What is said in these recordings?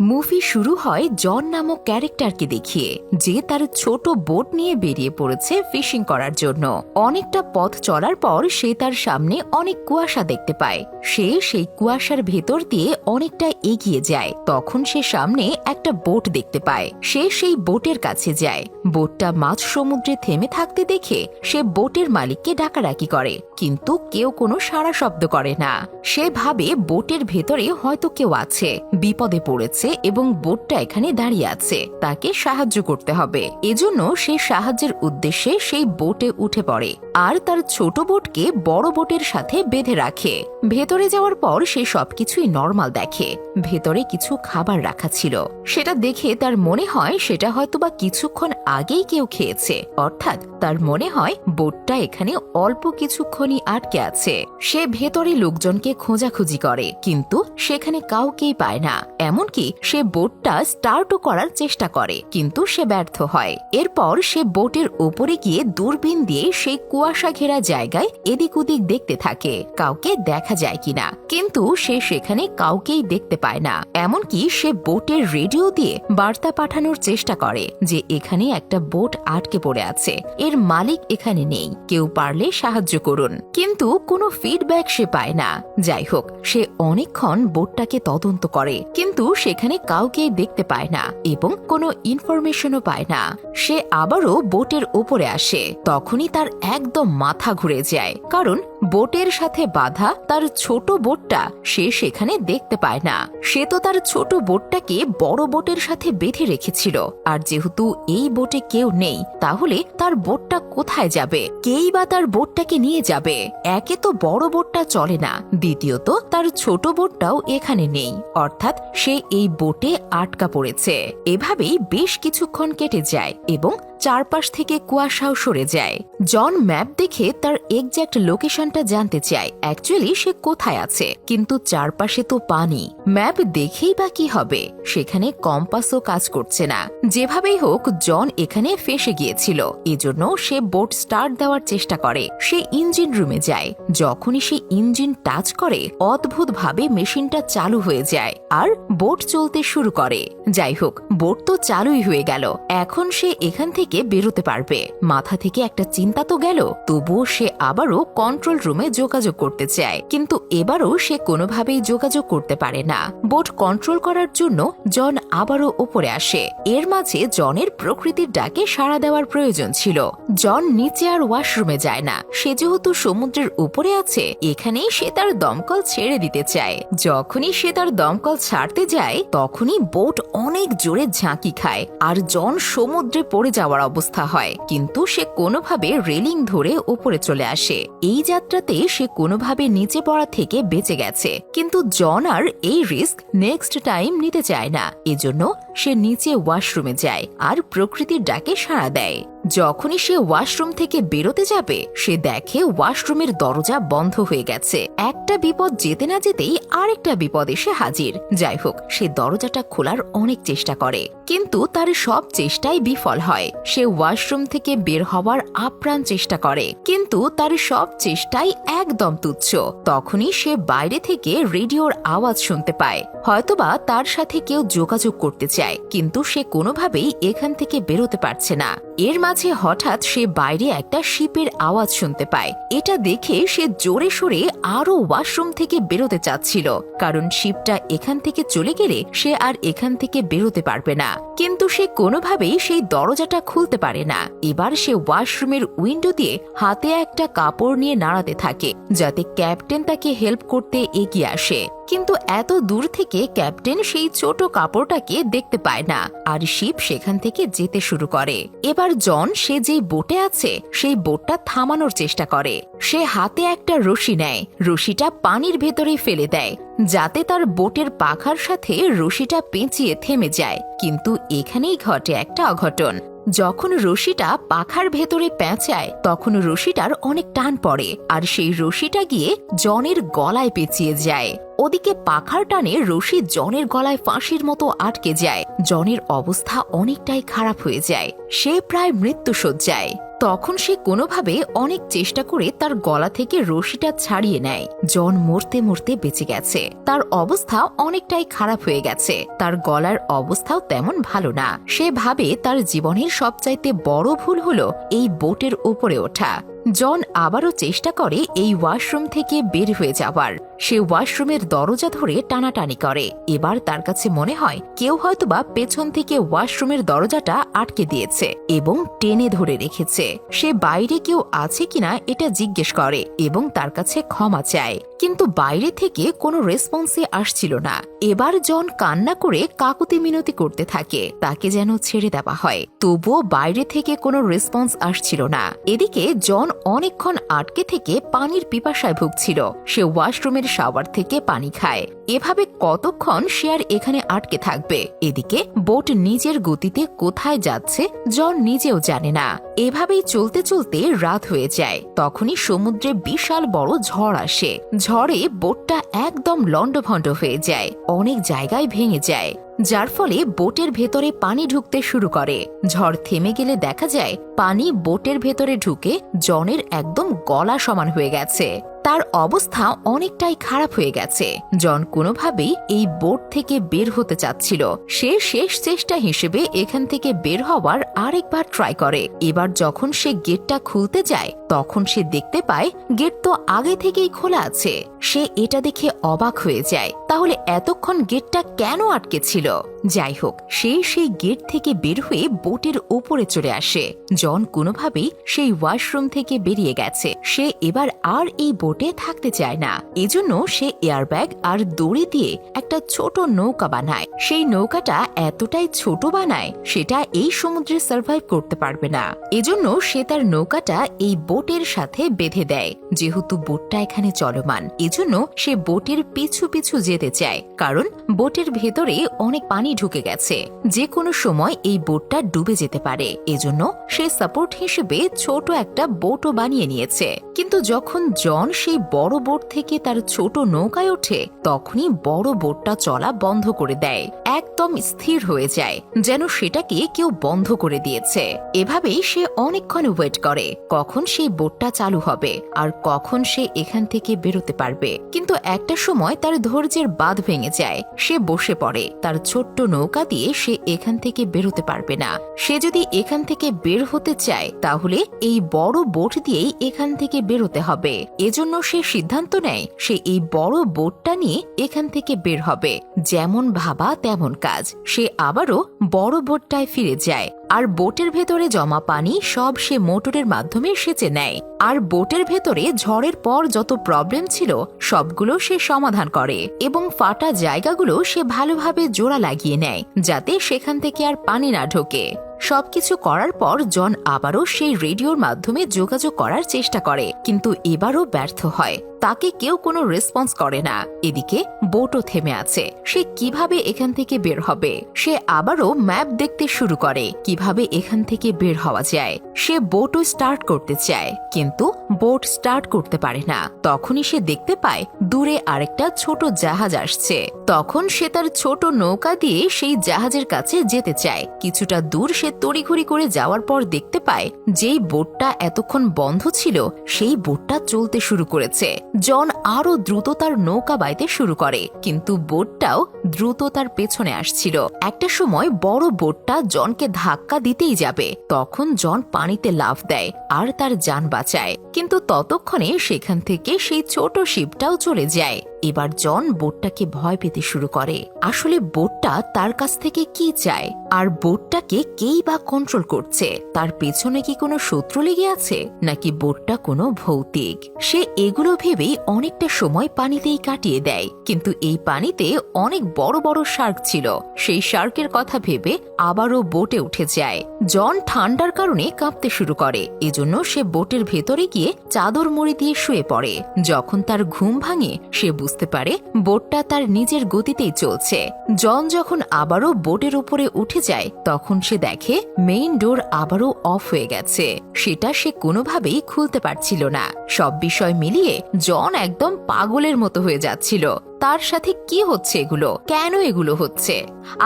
Movie শুরু হয় জন নামক ক্যারেক্টারকে দেখিয়ে, যে তার ছোট বোট নিয়ে বেরিয়ে পড়েছে ফিশিং করার জন্য। অনেকটা পথ চলার পর সে তার সামনে অনেক কুয়াশা দেখতে পায়। সে সেই কুয়াশার ভেতর দিয়ে অনেকটা এগিয়ে যায়। তখন সে সামনে একটা বোট দেখতে পায়। সে সেই বোটের কাছে যায়। বোটটা মাঝ সমুদ্রে থেমে থাকতে দেখে সে বোটের মালিককে ডাকাডাকি করে, কিন্তু কেউ কোনো সাড়া শব্দ করে না। সে ভাবে বোটের ভেতরে হয়তো কেউ আছে, বিপদে পড়েছে এবং বোটটা এখানে দাঁড়িয়ে আছে, তাকে সাহায্য করতে হবে। এজন্য সে সাহায্যের উদ্দেশ্যে সেই বোটে উঠে পড়ে আর তার ছোট বোটকে বড় বোটের সাথে বেঁধে রাখে। ভেতরে যাওয়ার পর সে সবকিছুই নরমাল দেখে। ভেতরে কিছু খাবার রাখা ছিল। সেটা দেখে তার মনে হয় সেটা হয়তোবা কিছুক্ষণ আগেই কেউ খেয়েছে, অর্থাৎ তার মনে হয় বোটটা এখানে অল্প কিছুক্ষণই আটকে আছে। সে ভেতরে লোকজনকে খোঁজাখুঁজি করে, কিন্তু সেখানে কাউকেই পায় না। এমনকি সে বোটটা স্টার্টও করার চেষ্টা করে, কিন্তু সে ব্যর্থ হয়। এরপর সে বোটের উপরে গিয়ে দূরবীন দিয়ে সেই কুয়াশা ঘেরা জায়গায় এদিক ওদিক দেখতে থাকে কাউকে দেখা যায় কিনা, কিন্তু সে সেখানে কাউকেই দেখতে পায় না। এমনকি সে বোটের রেডিও দিয়ে বার্তা পাঠানোর চেষ্টা করে যে এখানে একটা বোট আটকে পড়ে আছে, এর মালিক এখানে নেই, কেউ পারলে সাহায্য করুন, কিন্তু কোনো ফিডব্যাক সে পায় না। যাই হোক, সে অনেকক্ষণ বোটটাকে তদন্ত করে, কিন্তু সেখানে কাউকে দেখতে পায় না এবং কোনো ইনফরমেশনও পায় না। সে আবারও বোটের উপরে আসে। তখনই তার একদম মাথা ঘুরে যায়, কারণ বোটের সাথে বাঁধা তার ছোট বোটটা সে সেখানে দেখতে পায় না। সে তো তার ছোট বোটটাকে বড় বোটের সাথে বেঁধে রেখেছিল, আর যেহেতু এই বোটে কেউ নেই, তাহলে তার বোটটা কোথায় যাবে? কেই বা তার বোটটাকে নিয়ে যাবে? একে তো বড় বোটটা চলে না, দ্বিতীয়ত তার ছোট বোটটাও এখানে নেই, অর্থাৎ সে এই বোটে আটকা পড়েছে। এভাবেই বেশ কিছুক্ষণ কেটে যায় এবং চারপাশ থেকে কুয়াশাও সরে যায়। জন ম্যাপ দেখে তার এক্সাক্ট লোকেশনটা জানতে চায়, অ্যাকচুয়ালি সে কোথায় আছে, কিন্তু চারপাশে তো পানি। ম্যাপ দেখেই বা কি হবে? সেখানে কম্পাসও কাজ করছে না। যেভাবেই হোক জন এখানে ফেসে গিয়েছিল, এজন্য সে বোট স্টার্ট দেওয়ার চেষ্টা করে। সে ইঞ্জিন রুমে যায়। যখনই সে ইঞ্জিন টাচ করে, অদ্ভুতভাবে মেশিনটা চালু হয়ে যায় আর বোট চলতে শুরু করে। যাই হোক, বোট তো চালুই হয়ে গেল। এখন সে এখান থেকে বেরোতে পারবে। মাথা থেকে একটা চিন্তা তো গেল। তবুও সে আবারও কন্ট্রোল রুমে যোগাযোগ করতে চায়, কিন্তু এবারও সে কোনোভাবেই যোগাযোগ করতে পারে না। বোট কন্ট্রোল করার জন্য জন আবারও উপরে আসে। এর মাঝে জনের প্রকৃতির ডাকে সাড়া দেওয়ার প্রয়োজন ছিল। জন নিচে আর ওয়াশরুমে যায় না। সে যেহেতু সমুদ্রের উপরে আছে, এখানেই সে তার দমকল ছেড়ে দিতে চায়। যখনই সে তার দমকল ছাড়তে যায়, তখনই বোট অনেক জোরে ঝাঁকি খায় আর জন সমুদ্রে পড়ে যাওয়ার অবস্থা হয়, কিন্তু সে কোনোভাবে রেলিং ধরে উপরে চলে আসে। এই যাত্রাতে সে কোনোভাবে নিচে পড়া থেকে বেঁচে গেছে, কিন্তু জন আর এই রিস্ক নেক্সট টাইম নিতে চায় না। এজন্য সে নিচে ওয়াশরুমে যায় আর প্রকৃতির ডাকে সাড়া দেয়। যখনই সে ওয়াশরুম থেকে বেরোতে যাবে, সে দেখে ওয়াশরুমের দরজা বন্ধ হয়ে গেছে। একটা বিপদ যেতে না যেতেই আরেকটা বিপদ এসে হাজির। যাই হোক, সে দরজাটা খোলার অনেক চেষ্টা করে, কিন্তু তার সব চেষ্টাই বিফল হয়। সে ওয়াশরুম থেকে বের হওয়ার আপ্রাণ চেষ্টা করে, কিন্তু তার সব চেষ্টাই একদম তুচ্ছ। তখনই সে বাইরে থেকে রেডিওর আওয়াজ শুনতে পায়। হয়তোবা তার সাথে কেউ যোগাযোগ করতে চায়, কিন্তু সে কোনোভাবেই এখান থেকে বেরোতে পারছে না। এর মাঝে হঠাৎ সে বাইরে একটা শিপের আওয়াজ শুনতে পায়। এটা দেখে সে জোরে সোরে আরো ওয়াশরুম থেকে বেরোতে চাচ্ছিল, কারণ শিপটা এখান থেকে চলে গেলে সে আর এখান থেকে বেরোতে পারবে না। কিন্তু সে কোনোভাবেই সেই দরজাটা খুলতে পারে না। এবার সে ওয়াশরুমের উইন্ডো দিয়ে হাতে একটা কাপড় নিয়ে নাড়াতে থাকে, যাতে ক্যাপ্টেন তাকে হেল্প করতে এগিয়ে আসে। কিন্তু এত দূর থেকে ক্যাপ্টেন সেই ছোট কাপড়টাকে দেখতে পায় না, আর শিপ সেখান থেকে যেতে শুরু করে। এবার জন সে যেই বোটে আছে সেই বোটটা থামানোর চেষ্টা করে। সে হাতে একটা রশি নেয়, রশিটা পানির ভেতরে ফেলে দেয়, যাতে তার বোটের পাখার সাথে রশিটা পেঁচিয়ে থেমে যায়। কিন্তু এখানেই ঘটে একটা অঘটন। যখন রশিটা পাখার ভেতরে পেঁচায়, তখন রশিটার অনেক টান পড়ে আর সেই রশিটা গিয়ে জনের গলায় পেঁচিয়ে যায়। ওদিকে পাখার টানে রশি জনের গলায় ফাঁসির মতো আটকে যায়। জনের অবস্থা অনেকটাই খারাপ হয়ে যায়। সে প্রায় মৃত্যুশয্যায়। তখন সে কোনোভাবে অনেক চেষ্টা করে তার গলা থেকে রশিটা ছাড়িয়ে নেয়। জন মরতে মরতে বেঁচে গেছে। তার অবস্থা অনেকটাই খারাপ হয়ে গেছে। তার গলার অবস্থাও তেমন ভালো না। সে ভাবে তার জীবনের সবচাইতে বড় ভুল হলো এই বোটের উপরে ওঠা। জন আবারও চেষ্টা করে এই ওয়াশরুম থেকে বের হয়ে যাওয়ার। সে ওয়াশরুমের দরজা ধরে টানাটানি করে। এবার তার কাছে মনে হয় কেউ হয়তোবা পেছন থেকে ওয়াশরুমের দরজাটা আটকে দিয়েছে এবং টেনে ধরে রেখেছে। সে বাইরে কেউ আছে কিনা এটা জিজ্ঞেস করে এবং তার কাছে ক্ষমা চায়, কিন্তু বাইরে থেকে কোনো রেসপন্সই আসছিল না। এবার জন কান্না করে কাকুতি মিনতি করতে থাকে তাকে যেন ছেড়ে দেওয়া হয়, তবুও বাইরে থেকে কোনো রেসপন্স আসছিল না। এদিকে জন অনেকক্ষণ আটকে থেকে পানির পিপাসায় ভুগছিল। সে ওয়াশরুমের শাওয়ার থেকে পানি খায়। এভাবে কতক্ষণ সে আর এখানে আটকে থাকবে? এদিকে বোট নিজের গতিতে কোথায় যাচ্ছে জন নিজেও জানে না। এভাবেই চলতে চলতে রাত হয়ে যায়। তখনই সমুদ্রে বিশাল বড় ঝড় আসে। ঝড়ে বোটটা একদম লন্ডভন্ড হয়ে যায়, অনেক জায়গায় ভেঙে যায়, যার ফলে বোটের ভেতরে পানি ঢুকতে শুরু করে। ঝড় থেমে গেলে দেখা যায় পানি বোটের ভেতরে ঢুকে জনের একদম গলা সমান হয়ে গেছে। তার অবস্থা অনেকটাই খারাপ হয়ে গেছে। জন কোনোভাবেই এই বোট থেকে বের হতে চাচ্ছিল। সে শেষ চেষ্টা হিসেবে এখান থেকে বের হওয়ার আরেকবার ট্রাই করে। এবার যখন সে গেটটা খুলতে যায় তখন সে দেখতে পায় গেট তো আগে থেকেই খোলা আছে। সে এটা দেখে অবাক হয়ে যায়, তাহলে এতক্ষণ গেটটা কেন আটকে ছিল? যাই হোক, সে সেই গেট থেকে বের হয়ে বোটের উপরে চলে আসে। জন কোনোভাবেই সেই ওয়াশরুম থেকে বেরিয়ে গেছে। সে এবার আর এই বোটে থাকতে চায় না। এজন্য সে এয়ারব্যাগ আর দড়ি দিয়ে একটা ছোট নৌকা বানায়। সেই নৌকাটা এতটাই ছোট বানায় সেটা এই সমুদ্রে সার্ভাইভ করতে পারবে না। এজন্য সে তার নৌকাটা এই বোটের সাথে বেঁধে দেয়। যেহেতু বোটটা এখানে চলমান, এজন্য সে বোটের পিছু পিছু যেতে চায়, কারণ বোটের ভেতরে অনেক পানি ঢুকে গেছে। যে কোনো সময় এই বোটটা ডুবে যেতে পারে। এজন্য সে সাপোর্ট হিসেবে ছোট একটা বোটও বানিয়ে নিয়েছে। কিন্তু যখন জন সেই বড় বোট থেকে তার ছোট নৌকায় ওঠে তখনই বড় বোটটা চলা বন্ধ করে দেয়। একদম স্থির হয়ে যায়, যেন সেটাকে কেউ বন্ধ করে দিয়েছে। এভাবেই সে অনেকক্ষণ ওয়েট করে কখন সেই বোটটা চালু হবে আর কখন সে এখান থেকে বেরোতে পারবে। কিন্তু একটা সময় তার ধৈর্যের বাঁধ ভেঙে যায়। সে বসে পড়ে। তার ছোট্ট নৌকা দিয়ে সে এখান থেকে বেরোতে পারবে না। সে যদি এখান থেকে বের হতে চায় তাহলে এই বড় বোট দিয়েই এখান থেকে বেরোতে হবে। এজন্য সে সিদ্ধান্ত নেয় সে এই বড় বোটটা নিয়ে এখান থেকে বের হবে। যেমন ভাবা তেমন কাজ। সে আবারও বড় বোটটায় ফিরে যায় আর বোটের ভেতরে জমা পানি সব সে মোটরের মাধ্যমে সেচে নেয়। আর বোটের ভেতরে ঝড়ের পর যত প্রবলেম ছিল সবগুলো সে সমাধান করে এবং ফাটা জায়গাগুলো সে ভালোভাবে জোড়া লাগিয়ে নেয় যাতে সেখান থেকে আর পানি না ঢোকে। সবকিছু করার পর জন আবারও সেই রেডিওর মাধ্যমে যোগাযোগ করার চেষ্টা করে, কিন্তু এবারও ব্যর্থ হয়। তাকে কেউ কোনো রেসপন্স করে না। এদিকে বোটও থেমে আছে। সে কিভাবে এখান থেকে বের হবে? সে আবারও ম্যাপ দেখতে শুরু করে কিভাবে এখান থেকে বের হওয়া যায়। সে বোটও স্টার্ট করতে চায়, কিন্তু বোট স্টার্ট করতে পারে না। তখনই সে দেখতে পায় দূরে আরেকটা ছোট জাহাজ আসছে। তখন সে তার ছোট নৌকা দিয়ে সেই জাহাজের কাছে যেতে চায়। কিছুটা দূর সে তড়িঘড়ি করে যাওয়ার পর দেখতে পায় যেই বোটটা এতক্ষণ বন্ধ ছিল সেই বোটটা চলতে শুরু করেছে। জন আরো দ্রুত তার নৌকা বাইতে শুরু করে, কিন্তু বোটটাও দ্রুত তার পেছনে আসছিল। একটা সময় বড় বোটটা জনকে ধাক্কা দিতেই যাবে, তখন জন পানিতে লাফ দেয় আর তার জান বাঁচায়। কিন্তু ততক্ষণে সেখান থেকে সেই ছোট শিপটাও চলে যায়। এবার জন বোটটাকে ভয় পেতে শুরু করে। আসলে বোটটা তার কাছ থেকে কি চায় আর বোটটাকে কেই বা কন্ট্রোল করছে? তার পেছনে কি কোনো শত্রু লেগে আছে নাকি বোটটা কোনো ভৌতিক? সে এগুলো ভেবেই অনেকটা সময় পানিতেই কাটিয়ে দেয়। কিন্তু এই পানিতে অনেক বড় বড় শার্ক ছিল। সেই শার্কের কথা ভেবে আবারও বোটে উঠে যায়। জন ঠান্ডার কারণে কাঁপতে শুরু করে। এজন্য সে বোটের ভেতরে গিয়ে চাদর মুড়ি দিয়ে শুয়ে পড়ে। যখন তার ঘুম ভাঙে সে বুঝতে পারে বোটটা তার নিজের গতিতেই চলছে। জন যখন আবারও বোটের উপরে উঠে যায় তখন সে দেখে মেইন ডোর আবারও অফ হয়ে গেছে। সেটা সে কোনোভাবেই খুলতে পারছিল না। সব বিষয় মিলিয়ে জন একদম পাগলের মতো হয়ে যাচ্ছিল। তার সাথে কি হচ্ছে, এগুলো কেন এগুলো হচ্ছে,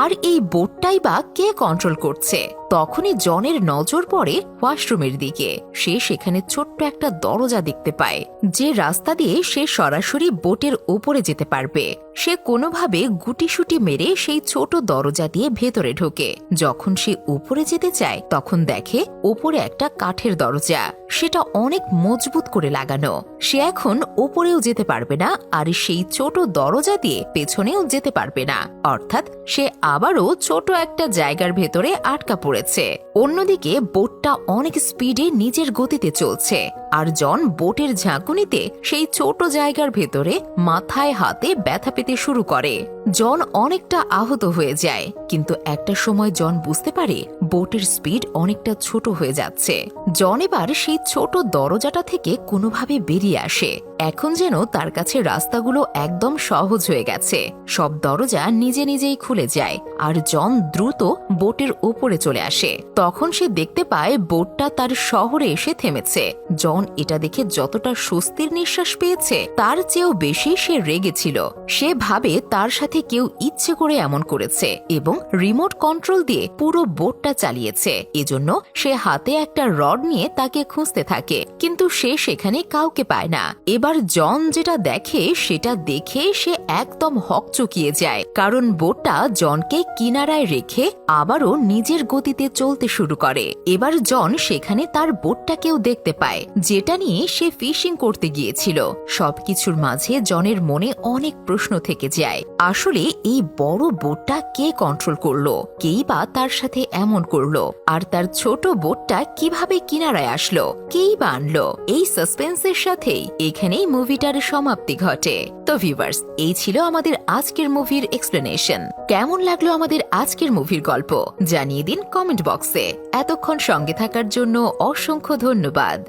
আর এই বোটটাই বা কে কন্ট্রোল করছে। তখনই জনের নজর পড়ে ওয়াশরুমের দিকে। সে সেখানে ছোট্ট একটা দরজা দেখতে পায়, যে রাস্তা দিয়ে সে সরাসরি বোটের উপরে যেতে পারবে। সে কোনোভাবে গুটিসুটি মেরে সেই ছোট দরজা দিয়ে ভেতরে ঢোকে। যখন সে উপরে যেতে চায় তখন দেখে উপরে একটা কাঠের দরজা, সেটা অনেক মজবুত করে লাগানো। সে এখন উপরেও যেতে পারবে না, আর সেই ছোট দরজা দিয়ে পেছনেও যেতে পারবে না। অর্থাৎ সে আবারও ছোট একটা জায়গার ভেতরে আটকা পড়েছে। অন্যদিকে বোটটা অনেক স্পিডে নিজের গতিতে চলছে, আর জন বোটের ঝাঁকুনিতে সেই ছোট জায়গার ভেতরে মাথায় হাতে ব্যথা পেতে শুরু করে। জন অনেকটা আহত হয়ে যায়, কিন্তু একটা সময় জন বুঝতে পারে বোটের স্পিড অনেকটা ছোট হয়ে যাচ্ছে। জন এবার সেই ছোট দরজাটা থেকে কোনোভাবে বেরিয়ে আসে। এখন যেন তার কাছে রাস্তাগুলো একদম সহজ হয়ে গেছে। সব দরজা নিজে নিজেই খুলে যায়, আর জন দ্রুত বোটের উপরে চলে আসে। তখন সে দেখতে পায় বোটটা তার শহরে এসে থেমেছে। জন এটা দেখে যতটা স্বস্তির নিঃশ্বাস পেয়েছে তার চেয়েও বেশি সে রেগেছিল। সে ভাবে তার সাথে কেউ ইচ্ছে করে এমন করেছে এবং রিমোট কন্ট্রোল দিয়ে পুরো বোটটা চালিয়েছে। এজন্য সে হাতে একটা রড নিয়ে তাকে খুঁজতে থাকে, কিন্তু সে সেখানে কাউকে পায় না। এবার জন যেটা দেখে সেটা দেখে সে একদম হকচকিয়ে যায়, কারণ বোটটা জনকে কিনারায় রেখে আবারও নিজের গতিতে চলতে শুরু করে। এবার জন সেখানে তার বোটটাকেও দেখতে পায়, যেটা নিয়ে সে ফিশিং করতে গিয়েছিল। সবকিছুর মাঝে জনের মনে অনেক প্রশ্ন থেকে যায়। আসলে এই বড় বোটটা কে কন্ট্রোল করলো, কেই বা তার সাথে এমন করলো, আর তার ছোট বোটটা কিভাবে কিনারায় আসলো, কেই বা আনলো। এই সাসপেন্সের সাথেই এখানেই মুভিটার সমাপ্তি ঘটে। তো ভিউয়ার্স, এই ছিল আমাদের আজকের মুভির এক্সপ্লেনেশন। কেমন লাগলো আমাদের আজকের মুভির গল্প জানিয়ে দিন কমেন্ট বক্সে। এতক্ষণ সঙ্গে থাকার জন্য অসংখ্য ধন্যবাদ।